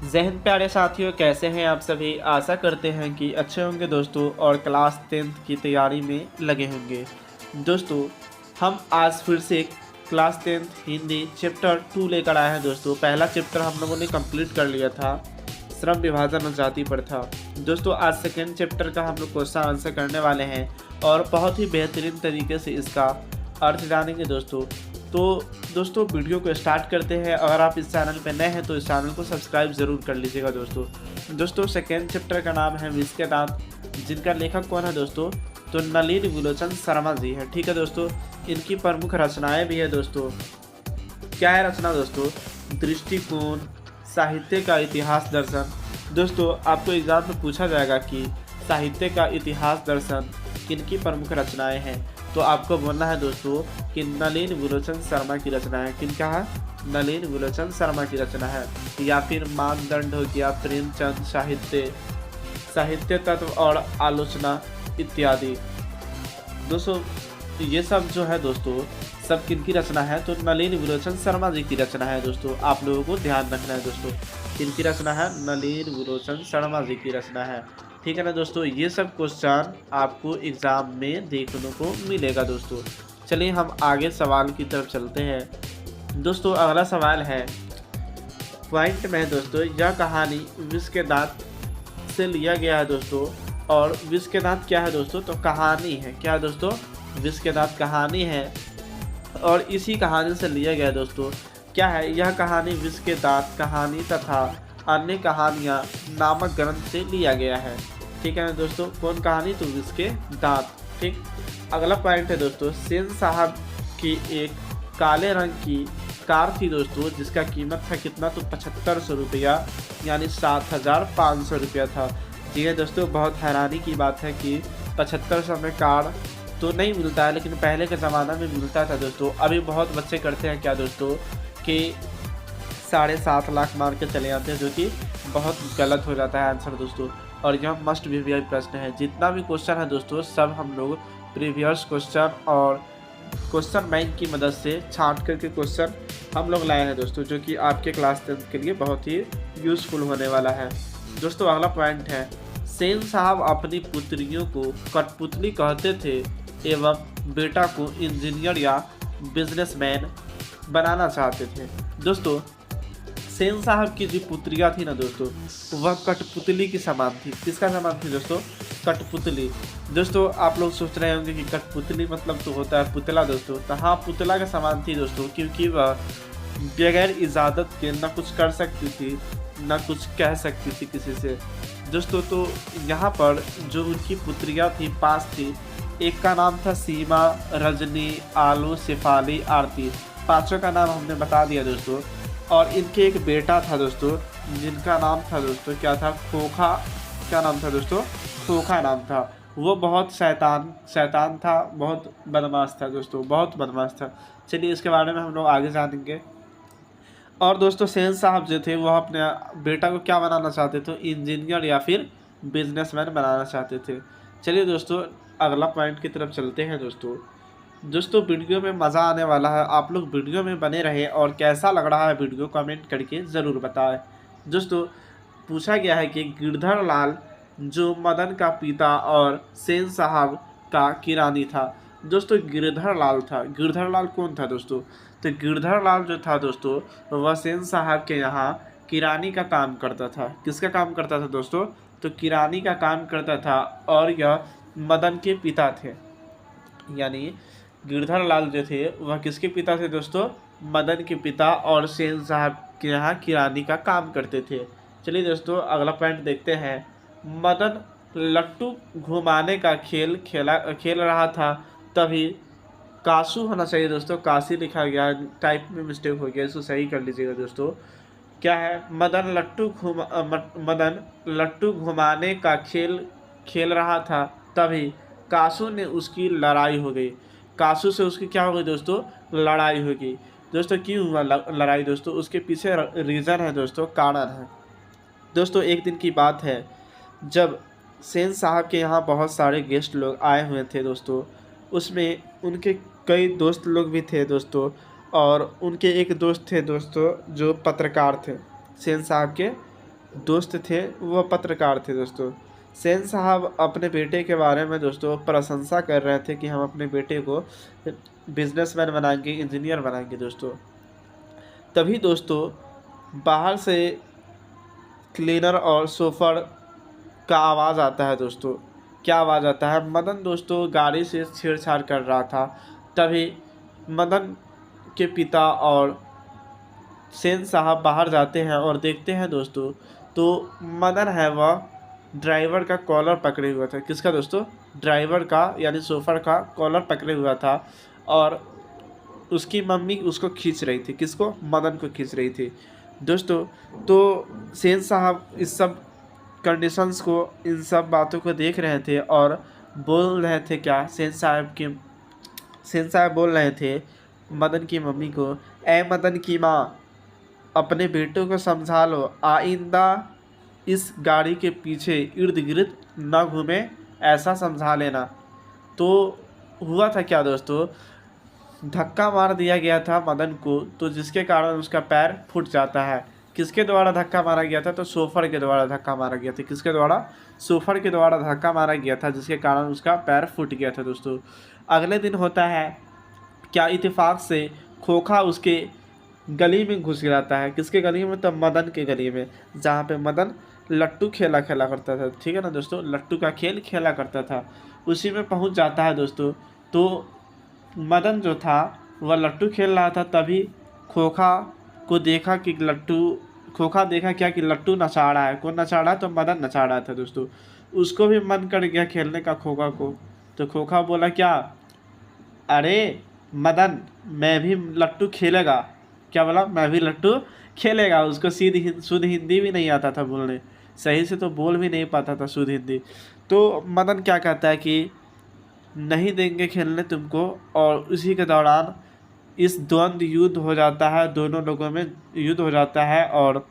जय हिंद प्यारे साथियों, कैसे हैं आप सभी। आशा करते हैं कि अच्छे होंगे दोस्तों और क्लास 10th की तैयारी में लगे होंगे। दोस्तों हम आज फिर से क्लास 10th हिंदी चैप्टर 2 लेकर आए हैं। दोस्तों पहला चैप्टर हम लोगों ने कंप्लीट कर लिया था, श्रम विभाजन और जाति प्रथा। दोस्तों आज सेकेंड चैप्टर का हम लोग क्वेश्चन आंसर करने वाले हैं और बहुत ही बेहतरीन तरीके से इसका अर्थ जानेंगे दोस्तों। तो दोस्तों वीडियो को स्टार्ट करते हैं। अगर आप इस चैनल पर नए हैं तो इस चैनल को सब्सक्राइब ज़रूर कर लीजिएगा दोस्तों सेकेंड चैप्टर का नाम है विष के दांत, जिनका लेखक कौन है दोस्तों, तो नलिनी विलोचन शर्मा जी है। ठीक है दोस्तों, इनकी प्रमुख रचनाएं भी है दोस्तों। क्या है रचना दोस्तों, दृष्टिकोण, साहित्य का इतिहास दर्शन। दोस्तों आपको एग्जाम में पूछा जाएगा कि साहित्य का इतिहास दर्शन किनकी प्रमुख रचनाएं हैं, तो आपको बोलना है दोस्तों कि नलिनी विलोचन शर्मा की रचना है। किनका है, नलिनी विलोचन शर्मा की रचना है। या फिर मानदंड हो गया, प्रेमचंद, साहित्य तत्व और आलोचना इत्यादि। दोस्तों ये सब जो है दोस्तों सब किनकी रचना है, तो नलिनी विलोचन शर्मा जी की रचना है। दोस्तों आप लोगों को ध्यान रखना है दोस्तों, किनकी रचना है, नलिनी विलोचन शर्मा जी की रचना है। ठीक है ना दोस्तों, ये सब क्वेश्चन आपको एग्जाम में देखने को मिलेगा दोस्तों। चलिए हम आगे सवाल की तरफ चलते हैं। दोस्तों अगला सवाल है पॉइंट में दोस्तों, यह कहानी विष के दांत से लिया गया है दोस्तों। और विष के दांत क्या है दोस्तों, तो कहानी है। क्या है दोस्तों, विष के दांत कहानी है और इसी कहानी से लिया गया दोस्तों। क्या है, यह कहानी विष के दांत कहानी तथा अन्य कहानियाँ नामक ग्रंथ से लिया गया है। ठीक है ना दोस्तों, कौन कहानी, तो विष के दांत। ठीक, अगला पॉइंट है दोस्तों, सेन साहब की एक काले रंग की कार थी दोस्तों, जिसका कीमत था कितना, तो 7500 रुपया, यानी 7500 रुपया था। जी है दोस्तों, बहुत हैरानी की बात है कि 7500 में कार तो नहीं मिलता है, लेकिन पहले के ज़माना में मिलता था दोस्तों। अभी बहुत बच्चे करते हैं क्या दोस्तों कि 7.5 लाख मार के चले जाते हैं, जो कि बहुत गलत हो जाता है आंसर दोस्तों। और यह मस्ट भी प्रश्न है। जितना भी क्वेश्चन है दोस्तों सब हम लोग प्रीवियस क्वेश्चन और क्वेश्चन बैंक की मदद से छांट करके क्वेश्चन हम लोग लाए हैं दोस्तों, जो कि आपके क्लास 10 के लिए बहुत ही यूज़फुल होने वाला है दोस्तों। अगला पॉइंट है, सेन साहब अपनी पुत्रियों को कठपुतली कहते थे एवं बेटा को इंजीनियर या बिजनेसमैन बनाना चाहते थे। दोस्तों सेन साहब की जो पुत्रियाँ थी ना दोस्तों, वह कठपुतली की समान थी। किसका समान थी दोस्तों, कठपुतली। दोस्तों आप लोग सोच रहे होंगे कि कठपुतली मतलब तो होता है पुतला दोस्तों, तो हाँ पुतला के समान थी दोस्तों, क्योंकि वह बगैर इजाज़त के ना कुछ कर सकती थी ना कुछ कह सकती थी किसी से दोस्तों। तो यहाँ पर जो उनकी पुत्रियाँ थी 5 थी, एक का नाम था सीमा, रजनी, आलू, शेफाली, आरती। 5 का नाम हमने बता दिया दोस्तों। और इनके एक बेटा था दोस्तों, जिनका नाम था दोस्तों क्या था, खोखा। क्या नाम था दोस्तों, खोखा नाम था। वो बहुत शैतान था, बहुत बदमाश था दोस्तों, बहुत बदमाश था। चलिए इसके बारे में हम लोग आगे जानेंगे। और दोस्तों सेन साहब जो थे वह अपने बेटा को क्या बनाना चाहते थे, इंजीनियर या फिर बिजनेसमैन बनाना चाहते थे। चलिए दोस्तों अगला पॉइंट की तरफ चलते हैं दोस्तों वीडियो में मज़ा आने वाला है। आप लोग वीडियो में बने रहें और कैसा लग रहा है वीडियो कमेंट करके ज़रूर बताएं। दोस्तों पूछा गया है कि गिरधर लाल जो मदन का पिता और सेन साहब का किरानी था। दोस्तों गिरधर लाल था, गिरधर लाल कौन था दोस्तों, तो गिरधर लाल जो था दोस्तों वह सेन साहब के यहाँ किरानी का काम करता था। किसका काम करता था दोस्तों, तो किरानी का काम करता था। और यह मदन के पिता थे, यानी गिरधर लाल जो थे वह किसके पिता थे दोस्तों, मदन के पिता, और सेन साहब के यहाँ किरानी का काम करते थे। चलिए दोस्तों अगला पॉइंट देखते हैं। मदन लट्टू घुमाने का खेल रहा था, तभी कासू होना चाहिए दोस्तों, काशी लिखा गया, टाइप में मिस्टेक हो गया, इसको सही कर लीजिएगा दोस्तों। क्या है, मदन लट्टू घुमाने का खेल रहा था, तभी कासू ने उसकी लड़ाई हो गई। कासू से उसकी क्या हो गई दोस्तों, लड़ाई हो गई। दोस्तों क्यों हुआ लड़ाई दोस्तों, उसके पीछे रीज़न है दोस्तों, कारण है दोस्तों। एक दिन की बात है जब सेन साहब के यहाँ बहुत सारे गेस्ट लोग आए हुए थे दोस्तों, उसमें उनके कई दोस्त लोग भी थे दोस्तों। और उनके एक दोस्त थे दोस्तों जो पत्रकार थे, सेन साहब के दोस्त थे वो पत्रकार थे दोस्तों। सेन साहब अपने बेटे के बारे में दोस्तों प्रशंसा कर रहे थे कि हम अपने बेटे को बिजनेसमैन बनाएंगे, इंजीनियर बनाएंगे दोस्तों। तभी दोस्तों बाहर से क्लीनर और सोफर का आवाज़ आता है दोस्तों। क्या आवाज़ आता है? मदन दोस्तों गाड़ी से छेड़छाड़ कर रहा था। तभी मदन के पिता और सेन साहब बाहर जाते हैं और देखते हैं दोस्तों, तो मदन है वह ड्राइवर का कॉलर पकड़े हुआ था। किसका दोस्तों? ड्राइवर का, यानी सोफर का कॉलर पकड़े हुआ था। और उसकी मम्मी उसको खींच रही थी। किसको? मदन को खींच रही थी दोस्तों। तो सेन साहब इस सब कंडीशंस को, इन सब बातों को देख रहे थे और बोल रहे थे क्या? सेन साहब बोल रहे थे मदन की मम्मी को, ए मदन की माँ, अपने बेटों को समझा लो, आइंदा इस गाड़ी के पीछे इर्द गिर्द न घूमे, ऐसा समझा लेना। तो हुआ था क्या दोस्तों, धक्का मार दिया गया था मदन को, तो जिसके कारण उसका पैर फूट जाता है। किसके द्वारा धक्का मारा गया था? तो सोफर के द्वारा धक्का मारा गया था। किसके द्वारा? सोफर के द्वारा धक्का मारा गया था, जिसके कारण उसका पैर फूट गया था दोस्तों। अगले दिन होता है क्या, इत्तेफाक से खोखा उसके गली में घुस जाता है। किसके गली में? तो मदन के गली में, जहाँ पे मदन लट्टू खेला करता था। ठीक है ना दोस्तों, लट्टू का खेल खेला करता था, उसी में पहुँच जाता है दोस्तों। तो मदन जो था वह लट्टू खेल रहा था। तभी खोखा को देखा कि खोखा देखा क्या कि लट्टू नचा रहा है। कौन नचा रहा है? तो मदन नचा रहा था दोस्तों। उसको भी मन कर गया खेलने का खोखा को। तो खोखा बोला क्या, अरे मदन, मैं भी लट्टू खेलेगा। क्या बोला? मैं भी लट्टू खेलेगा। उसको शुद्ध हिंदी भी नहीं आता था बोलने, सही से तो बोल भी नहीं पाता था शुद्ध हिंदी। तो मदन क्या कहता है कि नहीं देंगे खेलने तुमको। और उसी के दौरान इस द्वंद्व युद्ध हो जाता है, दोनों लोगों में युद्ध हो जाता है। और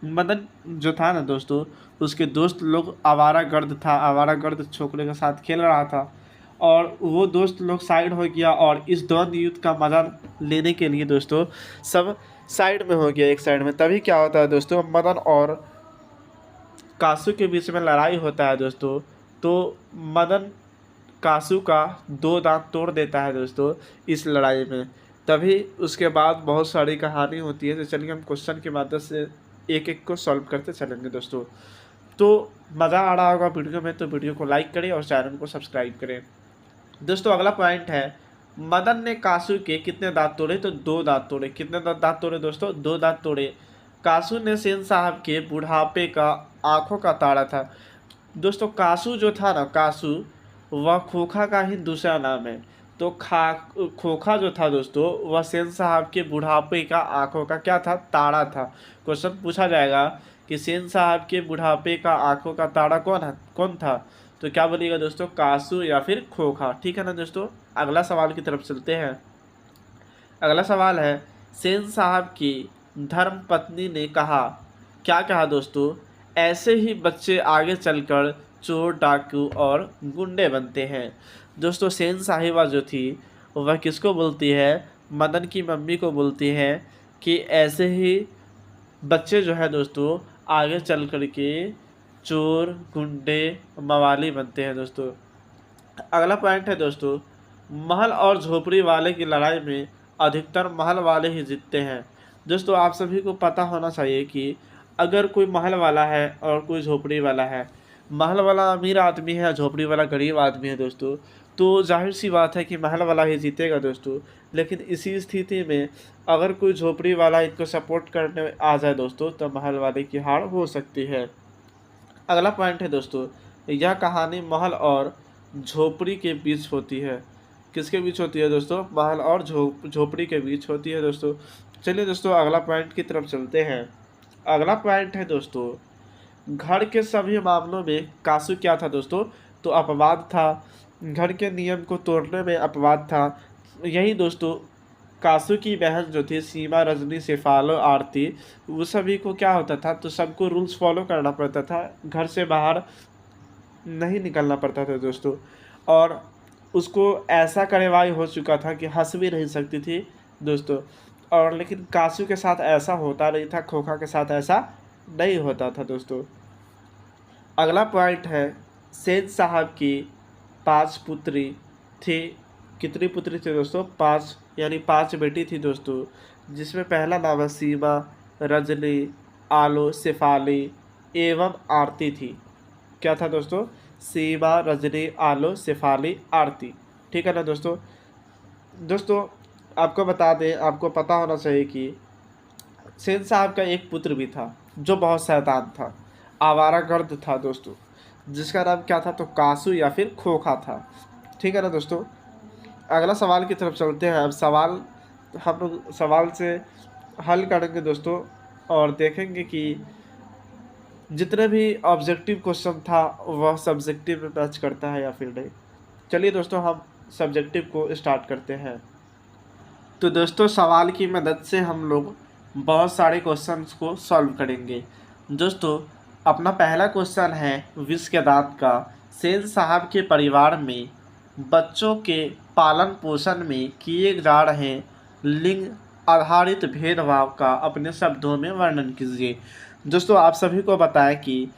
मदन जो था ना दोस्तों, उसके दोस्त लोग आवारागर्द छोकरे के साथ खेल रहा था, और वो दोस्त लोग साइड हो गया। और इस द्वंद्व युद्ध का मज़ा लेने के लिए दोस्तों सब साइड में हो गया, एक साइड में। तभी क्या होता है दोस्तों, मदन और कासू के बीच में लड़ाई होता है दोस्तों। तो मदन कासू का 2 दांत तोड़ देता है दोस्तों इस लड़ाई में। तभी उसके बाद बहुत सारी कहानी होती है। तो चलिए हम क्वेश्चन की मदद से एक एक को सॉल्व करते चलेंगे दोस्तों। तो मज़ा आ रहा होगा वीडियो में, तो वीडियो को लाइक करें और चैनल को सब्सक्राइब करें दोस्तों। अगला पॉइंट है, मदन ने कासू के कितने दांत तोड़े? तो 2 दांत तोड़े। कितने दांत तोड़े दोस्तों? 2 दांत तोड़े। कासू ने सेन साहब के बुढ़ापे का आंखों का ताड़ा था दोस्तों। कासू जो था ना, कासू वह खोखा का ही दूसरा नाम है। तो खोखा जो था दोस्तों, वह सेन साहब के बुढ़ापे का आंखों का क्या था? ताड़ा था। क्वेश्चन पूछा जाएगा कि सेन साहब के बुढ़ापे का आंखों का ताड़ा कौन था? तो क्या बोलिएगा दोस्तों, कासू या फिर खोखा। ठीक है ना दोस्तों। अगला सवाल की तरफ चलते हैं। अगला सवाल है, सेन साहब की धर्म पत्नी ने कहा, क्या कहा दोस्तों, ऐसे ही बच्चे आगे चलकर चोर, डाकू और गुंडे बनते हैं। दोस्तों सेन साहिबा जो थी वह किसको बोलती है? मदन की मम्मी को बोलती है कि ऐसे ही बच्चे जो है दोस्तों आगे चल कर के चोर, गुंडे, मवाली बनते हैं दोस्तों। अगला पॉइंट है दोस्तों, महल और झोपड़ी वाले की लड़ाई में अधिकतर महल वाले ही जीतते हैं। दोस्तों आप सभी को पता होना चाहिए कि अगर कोई महल वाला है और कोई झोपड़ी वाला है, महल वाला अमीर आदमी है, झोपड़ी वाला गरीब आदमी है दोस्तों, तो जाहिर सी बात है कि महल वाला ही जीतेगा दोस्तों। लेकिन इसी स्थिति में अगर कोई झोपड़ी वाला इनको सपोर्ट करने आ जाए दोस्तों, तो महल वाले की हार हो सकती है। अगला पॉइंट है दोस्तों, यह कहानी महल और झोपड़ी के बीच होती है। किसके बीच होती है दोस्तों? महल और झोपड़ी के बीच होती है दोस्तों। चलिए दोस्तों अगला पॉइंट की तरफ चलते हैं। अगला पॉइंट है दोस्तों, घर के सभी मामलों में कासू क्या था दोस्तों? तो अपवाद था। घर के नियम को तोड़ने में अपवाद था। यही दोस्तों कासू की बहन जो थी सीमा, रजनी, शेफालो, आरती, वो सभी को क्या होता था, तो सबको रूल्स फॉलो करना पड़ता था, घर से बाहर नहीं निकलना पड़ता था दोस्तों। और उसको ऐसा कार्रवाई हो चुका था कि हंस भी नहीं सकती थी दोस्तों। और लेकिन कासू के साथ ऐसा होता नहीं था, खोखा के साथ ऐसा नहीं होता था दोस्तों। अगला पॉइंट है, सेन साहब की 5 पुत्री थी। कितनी पुत्री थी दोस्तों? 5, यानी 5 बेटी थी दोस्तों, जिसमें पहला नाम है सीमा, रजनी, आलो, शेफाली एवं आरती थी। क्या था दोस्तों? सीमा, रजनी, आलो, शेफाली, आरती। ठीक है ना दोस्तों? दोस्तों आपको बता दें, आपको पता होना चाहिए कि सेन साहब का एक पुत्र भी था जो बहुत शैतान था, आवारागर्द था दोस्तों, जिसका नाम क्या था? तो कासू या फिर खोखा था। ठीक है ना दोस्तों? अगला सवाल की तरफ चलते हैं। अब सवाल हम लोग सवाल से हल करेंगे दोस्तों, और देखेंगे कि जितने भी ऑब्जेक्टिव क्वेश्चन था वह सब्जेक्टिव में मैच करता है या फिर नहीं। चलिए दोस्तों हम सब्जेक्टिव को स्टार्ट करते हैं। तो दोस्तों सवाल की मदद से हम लोग बहुत सारे क्वेश्चंस को सॉल्व करेंगे। दोस्तों अपना पहला क्वेश्चन है विष के दांत का। सेन साहब के परिवार में बच्चों के पालन पोषण में किए जा रहे लिंग आधारित भेदभाव का अपने शब्दों में वर्णन कीजिए। दोस्तों आप सभी को बताएं कि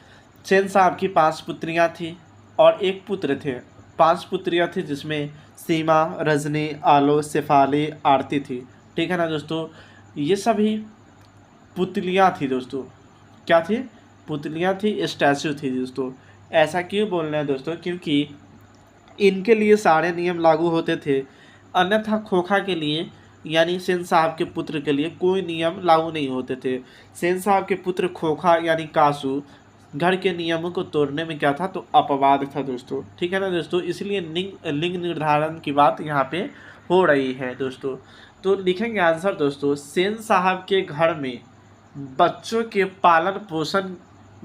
सेन साहब की 5 पुत्रियां थी और एक पुत्र थे। 5 पुत्रियां थी जिसमें सीमा, रजनी, आलो, शेफाली, आरती थी। ठीक है ना दोस्तों? ये सभी पुतलियाँ थी दोस्तों। क्या थी? पुतलियाँ थी, स्टैचू थी दोस्तों। ऐसा क्यों बोल रहे हैं दोस्तों? क्योंकि इनके लिए सारे नियम लागू होते थे, अन्यथा खोखा के लिए यानी सेन साहब के पुत्र के लिए कोई नियम लागू नहीं होते थे। सेन साहब के पुत्र खोखा यानी कासू घर के नियमों को तोड़ने में क्या था? तो अपवाद था दोस्तों। ठीक है ना दोस्तों? इसलिए लिंग निर्धारण की बात यहाँ पे हो रही है दोस्तों। तो लिखेंगे आंसर दोस्तों, सेन साहब के घर में बच्चों के पालन पोषण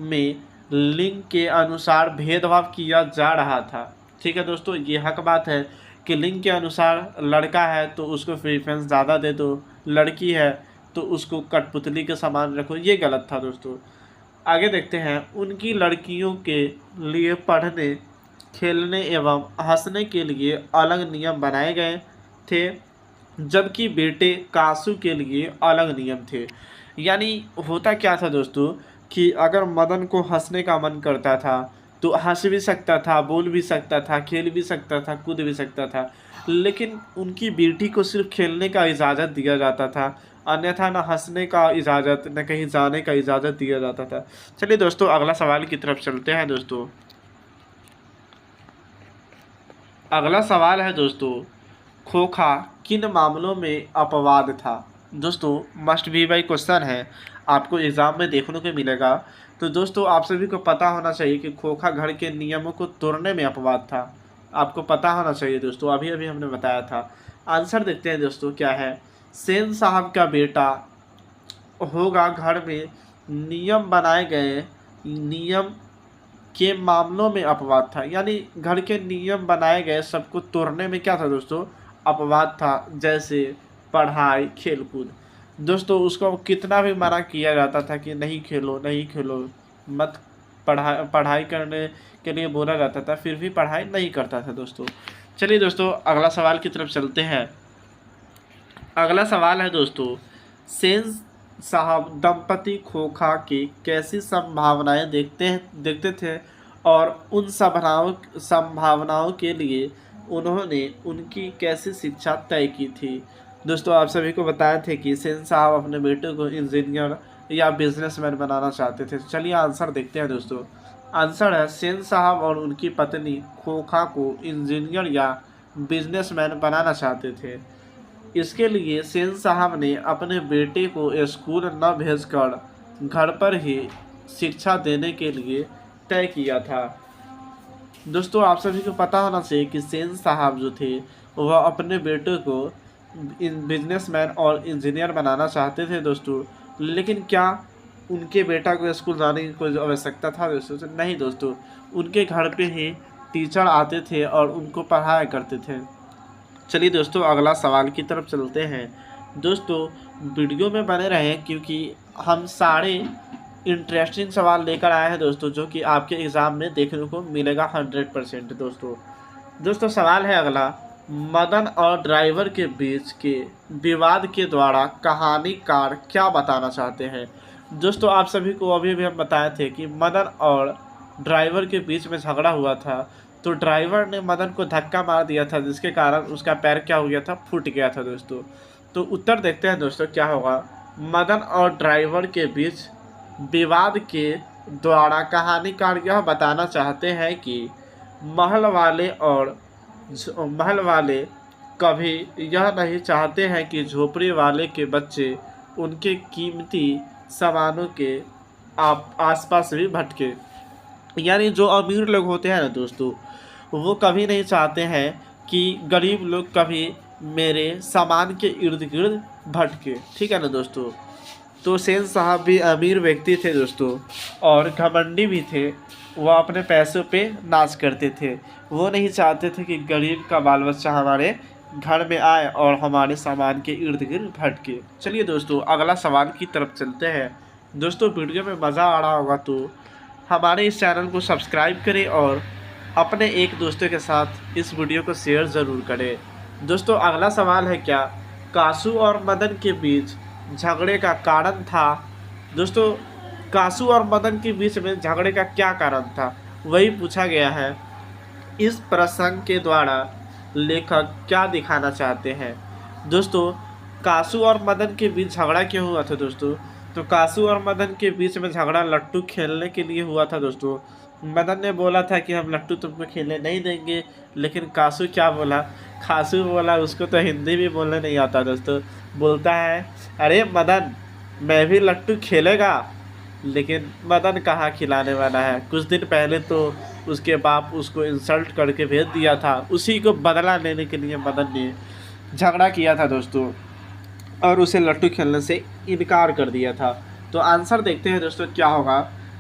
में लिंग के अनुसार भेदभाव किया जा रहा था। ठीक है दोस्तों? ये हक बात है कि लिंग के अनुसार लड़का है तो उसको प्रेफरेंस ज़्यादा दे दो, लड़की है तो उसको कठपुतली के समान रखो, ये गलत था दोस्तों। आगे देखते हैं। उनकी लड़कियों के लिए पढ़ने, खेलने एवं हंसने के लिए अलग नियम बनाए गए थे, जबकि बेटे कासू के लिए अलग नियम थे। यानी होता क्या था दोस्तों कि अगर मदन को हंसने का मन करता था तो हंस भी सकता था, बोल भी सकता था, खेल भी सकता था, कूद भी सकता था, लेकिन उनकी बेटी को सिर्फ खेलने का इजाज़त दिया जाता था, अन्यथा न हंसने का इजाज़त, न कहीं जाने का इजाज़त दिया जाता था। चलिए दोस्तों अगला सवाल की तरफ चलते हैं दोस्तों। अगला सवाल है दोस्तों, खोखा किन मामलों में अपवाद था? दोस्तों मस्ट बी बाई क्वेश्चन है, आपको एग्ज़ाम में देखने को मिलेगा। तो दोस्तों आप सभी को पता होना चाहिए कि खोखा घर के नियमों को तोड़ने में अपवाद था। आपको पता होना चाहिए दोस्तों, अभी अभी हमने बताया था। आंसर देखते हैं दोस्तों क्या है। सेन साहब का बेटा होगा घर में नियम बनाए गए नियम के मामलों में अपवाद था, यानी घर के नियम बनाए गए सबको तोड़ने में क्या था दोस्तों? अपवाद था। जैसे पढ़ाई, खेलकूद। दोस्तों उसको कितना भी मना किया जाता था कि नहीं खेलो, नहीं खेलो, मत पढ़ाई करने के लिए बोला जाता था, फिर भी पढ़ाई नहीं करता था दोस्तों। चलिए दोस्तों अगला सवाल की तरफ चलते हैं। अगला सवाल है दोस्तों, सेन साहब दंपति खोखा की कैसी संभावनाएं देखते थे और उन संभावनाओं के लिए उन्होंने उनकी कैसी शिक्षा तय की थी? दोस्तों आप सभी को बताए थे कि सेन साहब अपने बेटे को इंजीनियर या बिजनेसमैन बनाना चाहते थे। चलिए आंसर देखते हैं दोस्तों। आंसर है, सेन साहब और उनकी पत्नी खोखा को इंजीनियर या बिजनेसमैन बनाना चाहते थे। इसके लिए सेन साहब ने अपने बेटे को स्कूल न भेजकर घर पर ही शिक्षा देने के लिए तय किया था। दोस्तों आप सभी को पता होना चाहिए कि सेन साहब जो थे वह अपने बेटे को बिजनेसमैन और इंजीनियर बनाना चाहते थे दोस्तों, लेकिन क्या उनके बेटा को स्कूल जाने की कोई आवश्यकता था दोस्तों? नहीं दोस्तों, उनके घर पे ही टीचर आते थे और उनको पढ़ाया करते थे। चलिए दोस्तों अगला सवाल की तरफ चलते हैं। दोस्तों वीडियो में बने रहें क्योंकि हम सारे इंटरेस्टिंग सवाल लेकर आए हैं दोस्तों, जो कि आपके एग्ज़ाम में देखने को मिलेगा 100% दोस्तों सवाल है अगला, मदन और ड्राइवर के बीच के विवाद के द्वारा कहानीकार क्या बताना चाहते हैं? दोस्तों आप सभी को अभी भी हम बताए थे कि मदन और ड्राइवर के बीच में झगड़ा हुआ था। तो ड्राइवर ने मदन को धक्का मार दिया था, जिसके कारण उसका पैर क्या हो गया था, फूट गया था दोस्तों। तो उत्तर देखते हैं दोस्तों क्या होगा। मदन और ड्राइवर के बीच विवाद के द्वारा कहानीकार यह बताना चाहते हैं कि महल वाले और महल वाले कभी यह नहीं चाहते हैं कि झोपड़ी वाले के बच्चे उनके कीमती सामानों के आसपास भी भटके। यानी जो अमीर लोग होते हैं ना दोस्तों, वो कभी नहीं चाहते हैं कि गरीब लोग कभी मेरे सामान के इर्द गिर्द भटके। ठीक है ना दोस्तों। तो सेन साहब भी अमीर व्यक्ति थे दोस्तों, और घमंडी भी थे। वह अपने पैसों पे नाच करते थे। वो नहीं चाहते थे कि गरीब का बाल बच्चा हमारे घर में आए और हमारे सामान के इर्द गिर्द भटके। चलिए दोस्तों अगला सवाल की तरफ चलते हैं। दोस्तों वीडियो में मज़ा आ रहा होगा तो हमारे इस चैनल को सब्सक्राइब करें और अपने एक दोस्तों के साथ इस वीडियो को शेयर ज़रूर करें। दोस्तों अगला सवाल है, क्या कासू और मदन के बीच झगड़े का कारण था। दोस्तों कासू और मदन के बीच में झगड़े का क्या कारण था, वही पूछा गया है। इस प्रसंग के द्वारा लेखक क्या दिखाना चाहते हैं। दोस्तों कासू और मदन के बीच झगड़ा क्यों हुआ था दोस्तों। तो कासू और मदन के बीच में झगड़ा लट्टू खेलने के लिए हुआ था दोस्तों। मदन ने बोला था कि हम लट्टू तुमको खेलने नहीं देंगे, लेकिन कासू क्या बोला, कासू बोला, उसको तो हिंदी भी बोलने नहीं आता दोस्तों। बोलता है, अरे मदन मैं भी लट्टू खेलेगा। लेकिन मदन कहाँ खिलाने वाला है। कुछ दिन पहले तो उसके बाप उसको इंसल्ट करके भेज दिया था। उसी को बदला लेने के लिए मदन ने झगड़ा किया था दोस्तों, और उसे लट्टू खेलने से इनकार कर दिया था। तो आंसर देखते हैं दोस्तों क्या होगा।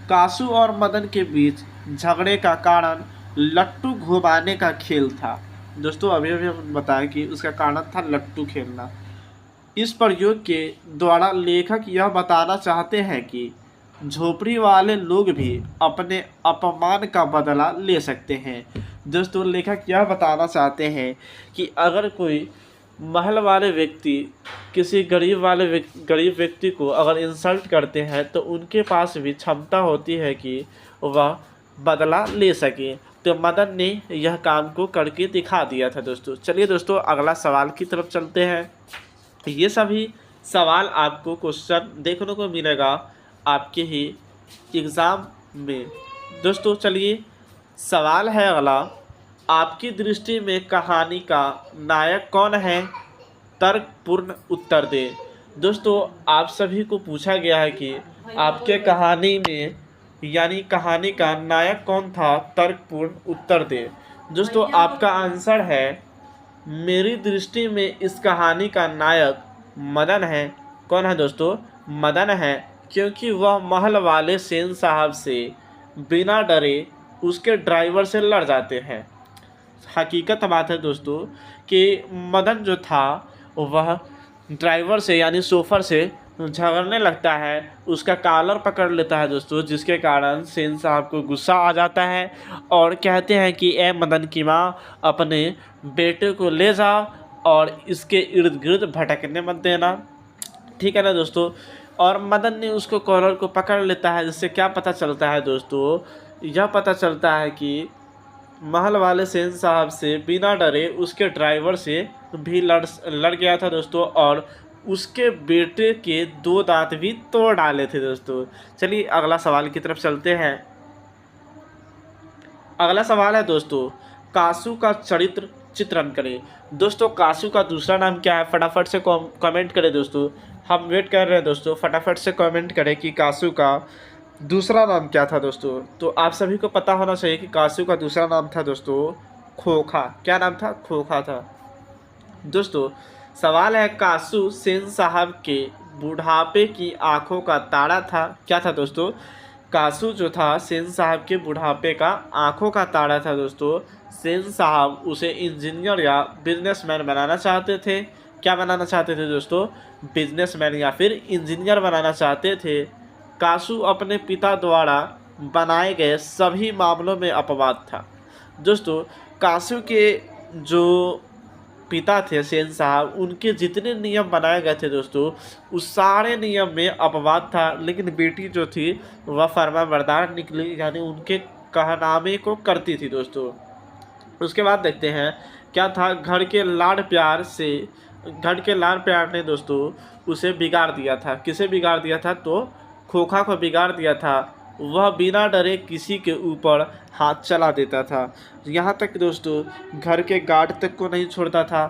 कासू और मदन के बीच झगड़े का कारण लट्टू घुमाने का खेल था। दोस्तों अभी अभी हम बताएं कि उसका कारण था लट्टू खेलना। इस प्रयोग के द्वारा लेखक यह बताना चाहते हैं कि झोपड़ी वाले लोग भी अपने अपमान का बदला ले सकते हैं। दोस्तों लेखक यह बताना चाहते हैं कि अगर कोई महल वाले व्यक्ति किसी गरीब व्यक्ति को अगर इंसल्ट करते हैं तो उनके पास भी क्षमता होती है कि वह बदला ले सके। तो मदन ने यह काम को करके दिखा दिया था दोस्तों। चलिए दोस्तों अगला सवाल की तरफ चलते हैं। ये सभी सवाल आपको क्वेश्चन देखने को मिलेगा आपके ही एग्ज़ाम में दोस्तों। चलिए सवाल है अगला, आपकी दृष्टि में कहानी का नायक कौन है, तर्कपूर्ण उत्तर दे। दोस्तों आप सभी को पूछा गया है कि आपके कहानी में यानी कहानी का नायक कौन था, तर्कपूर्ण उत्तर दे। दोस्तों आपका आंसर है, मेरी दृष्टि में इस कहानी का नायक मदन है। कौन है दोस्तों, मदन है, क्योंकि वह महल वाले सेन साहब से बिना डरे उसके ड्राइवर से लड़ जाते हैं। हकीकत बात है दोस्तों कि मदन जो था वह ड्राइवर से यानी शोफर से झगड़ने लगता है, उसका कॉलर पकड़ लेता है दोस्तों, जिसके कारण सेन साहब को गुस्सा आ जाता है और कहते हैं कि ए मदन की माँ, अपने बेटे को ले जा और इसके इर्द गिर्द भटकने मत देना। ठीक है ना दोस्तों। और मदन ने उसको कॉलर को पकड़ लेता है, जिससे क्या पता चलता है दोस्तों, यह पता चलता है कि महल वाले सेन साहब से बिना डरे उसके ड्राइवर से भी लड़ गया था दोस्तों, और उसके बेटे के 2 दांत भी तोड़ डाले थे दोस्तों। चलिए अगला सवाल की तरफ चलते हैं। अगला सवाल है दोस्तों, कासू का चरित्र चित्रण करें। दोस्तों कासू का दूसरा नाम क्या है, फटाफट से कमेंट करें दोस्तों, हम वेट कर रहे हैं दोस्तों। फटाफट से कमेंट करें कि कासू का दूसरा नाम क्या था दोस्तों। तो आप सभी को पता होना चाहिए कि कासू का दूसरा नाम था दोस्तों खोखा। क्या नाम था, खोखा था दोस्तों। सवाल है, कासू सेन साहब के बुढ़ापे की आंखों का तारा था। क्या था दोस्तों, कासू जो था सेन साहब के बुढ़ापे का आंखों का तारा था दोस्तों। सेन साहब उसे इंजीनियर या बिजनेसमैन बनाना चाहते थे। क्या बनाना चाहते थे दोस्तों, बिजनेसमैन या फिर इंजीनियर बनाना चाहते थे। कासू अपने पिता द्वारा बनाए गए सभी मामलों में अपवाद था दोस्तों। कासू के जो पिता थे सेन साहब, उनके जितने नियम बनाए गए थे दोस्तों, उस सारे नियम में अपवाद था, लेकिन बेटी जो थी वह फरमाबरदार निकली, यानी उनके कहनामे को करती थी दोस्तों। उसके बाद देखते हैं क्या था, घर के लाड़ प्यार ने दोस्तों उसे बिगाड़ दिया था। किसे बिगाड़ दिया था? तो खोखा को बिगाड़ दिया था। वह बिना डरे किसी के ऊपर हाथ चला देता था, यहाँ तक दोस्तों घर के गार्ड तक को नहीं छोड़ता था।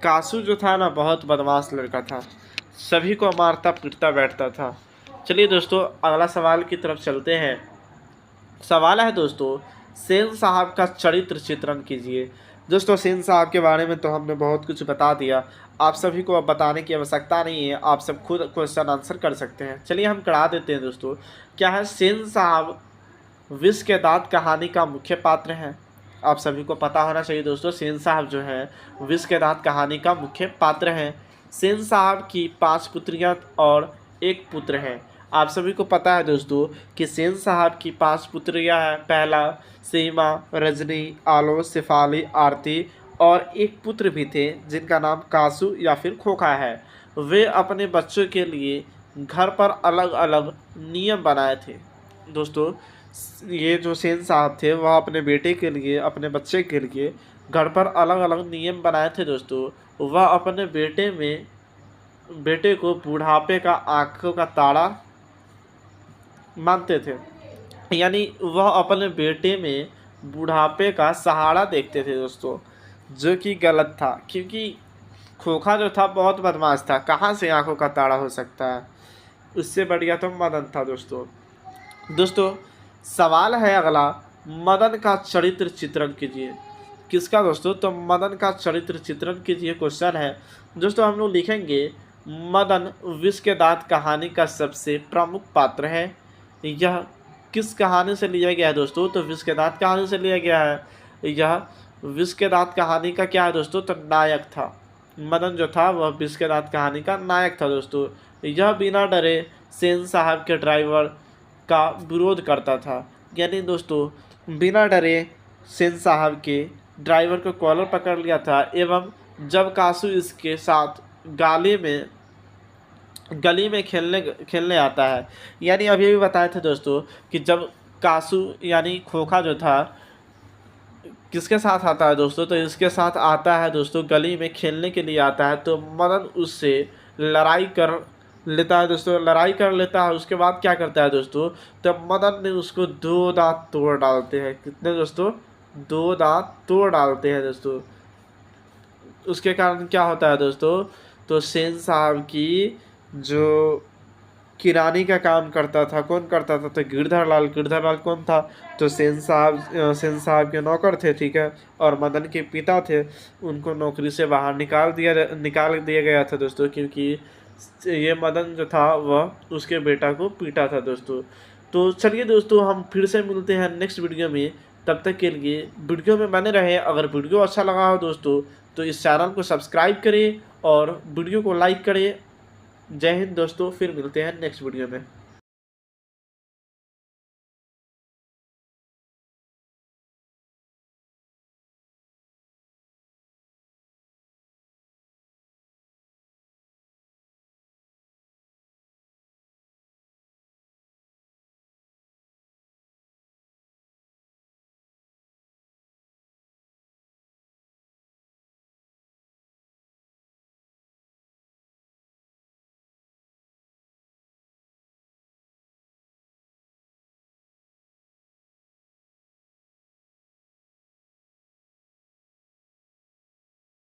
कासू जो था ना, बहुत बदमाश लड़का था, सभी को मारता पीटता बैठता था। चलिए दोस्तों अगला सवाल की तरफ चलते हैं। सवाल है दोस्तों, सेन साहब का चरित्र चित्रण कीजिए। दोस्तों सेन साहब के बारे में तो हमने बहुत कुछ बता दिया, आप सभी को अब बताने की आवश्यकता नहीं है, आप सब खुद क्वेश्चन आंसर कर सकते हैं। चलिए हम करा देते हैं दोस्तों। क्या है? सेन साहब विष के दांत कहानी का मुख्य पात्र है। आप सभी को पता होना चाहिए दोस्तों, सेन साहब जो है विष के दांत कहानी का मुख्य पात्र हैं। सेन साहब की 5 पुत्रियां और 1 पुत्र है। आप सभी को पता है दोस्तों कि सेन साहब की 5 पुत्रियां हैं। पहला सीमा, रजनी, आलो, शेफाली, आरती और 1 पुत्र भी थे जिनका नाम कासू या फिर खोखा है। वे अपने बच्चों के लिए घर पर अलग अलग नियम बनाए थे दोस्तों। ये जो सेन साहब थे वह अपने बेटे के लिए, अपने बच्चे के लिए घर पर अलग अलग नियम बनाए थे दोस्तों। वह अपने बेटे को बुढ़ापे का आंखों का तारा मानते थे, यानी वह अपने बेटे में बुढ़ापे का सहारा देखते थे दोस्तों, जो कि गलत था, क्योंकि खोखा जो था बहुत बदमाश था, कहाँ से आंखों का तारा हो सकता है। उससे बढ़िया तो मदन था दोस्तों सवाल है अगला, मदन का चरित्र चित्रण कीजिए। किसका दोस्तों? तो मदन का चरित्र चित्रण कीजिए क्वेश्चन है दोस्तों। हम लोग लिखेंगे मदन विष के दांत कहानी का सबसे प्रमुख पात्र है। यह किस कहानी से लिया गया है दोस्तों? तो विष के दांत कहानी से लिया गया है। यह विष के दांत कहानी का क्या है दोस्तों? तो नायक था। मदन जो था वह विष के दांत कहानी का नायक था दोस्तों। यह बिना डरे सेन साहब के ड्राइवर का विरोध करता था, यानी दोस्तों बिना डरे सेन साहब के ड्राइवर को कॉलर पकड़ लिया था, एवं जब कासू इसके साथ गली में खेलने आता है, यानी अभी भी बताए थे दोस्तों कि जब कासू यानी खोखा जो था किसके साथ आता है दोस्तों? तो इसके साथ आता है दोस्तों, गली में खेलने के लिए आता है, तो मदन उससे लड़ाई कर लेता है दोस्तों। लड़ाई कर लेता है, उसके बाद क्या करता है दोस्तों? तो मदन ने उसको 2 दांत तोड़ डालते हैं। कितने दोस्तों? 2 दांत तोड़ डालते हैं दोस्तों। उसके कारण क्या होता है दोस्तों? तो सेन साहब की जो किरानी का काम करता था, कौन करता था? तो गिरधर लाल कौन था? तो सेन साहब के नौकर थे, ठीक है, और मदन के पिता थे। उनको नौकरी से बाहर निकाल दिया गया था दोस्तों, क्योंकि ये मदन जो था वह उसके बेटा को पीटा था दोस्तों। तो चलिए दोस्तों हम फिर से मिलते हैं नेक्स्ट वीडियो में, तब तक के लिए वीडियो में बने रहें। अगर वीडियो अच्छा लगा हो दोस्तों तो इस चैनल को सब्सक्राइब करें और वीडियो को लाइक करें। जय हिंद दोस्तों, फिर मिलते हैं नेक्स्ट वीडियो में।